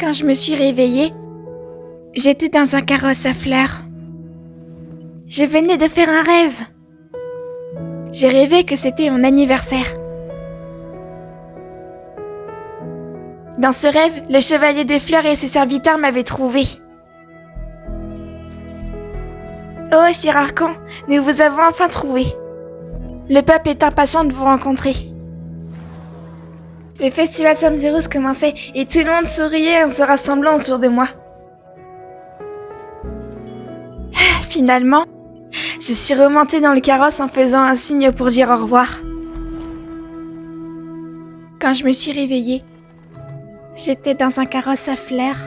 Quand je me suis réveillée, j'étais dans un carrosse à fleurs. Je venais de faire un rêve. J'ai rêvé que c'était mon anniversaire. Dans ce rêve, le chevalier des fleurs et ses serviteurs m'avaient trouvée. Oh, cher Archon, nous vous avons enfin trouvé. Le peuple est impatient de vous rencontrer. Le festival Somzerus commençait et tout le monde souriait en se rassemblant autour de moi. Finalement, je suis remontée dans le carrosse en faisant un signe pour dire au revoir. Quand je me suis réveillée, j'étais dans un carrosse à fleurs.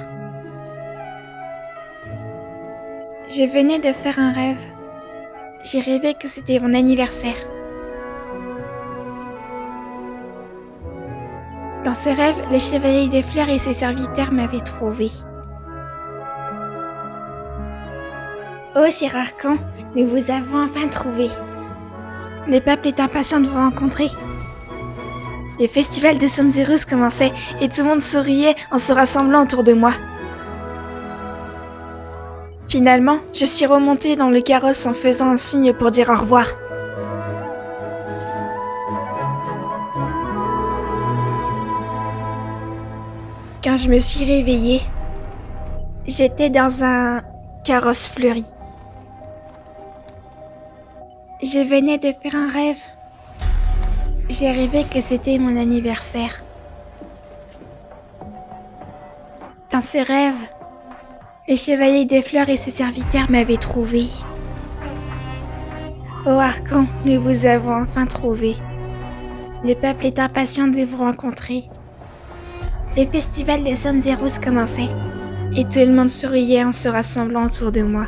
Je venais de faire un rêve. J'ai rêvé que c'était mon anniversaire. Dans ce rêve, le chevalier des fleurs et ses serviteurs m'avaient trouvée. Oh, cher Archon, nous vous avons enfin trouvé. Le peuple est impatient de vous rencontrer. Le festival de Somzerus commençait et tout le monde souriait en se rassemblant autour de moi. Finalement, je suis remontée dans le carrosse en faisant un signe pour dire au revoir. Quand je me suis réveillée, j'étais dans un carrosse fleuri. Je venais de faire un rêve. J'ai rêvé que c'était mon anniversaire. Dans ce rêve, le chevalier des fleurs et ses serviteurs m'avaient trouvée. Oh Archon, nous vous avons enfin trouvé. Le peuple est impatient de vous rencontrer. Le festival des Somzerus commençait et tout le monde souriait en se rassemblant autour de moi.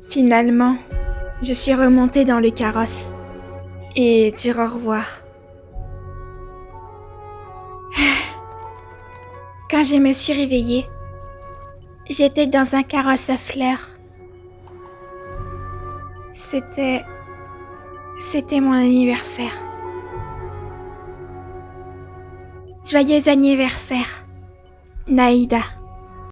Finalement, je suis remontée dans le carrosse et dire au revoir. Quand je me suis réveillée, j'étais dans un carrosse à fleurs. C'était mon anniversaire. Joyeux anniversaire, Naïda.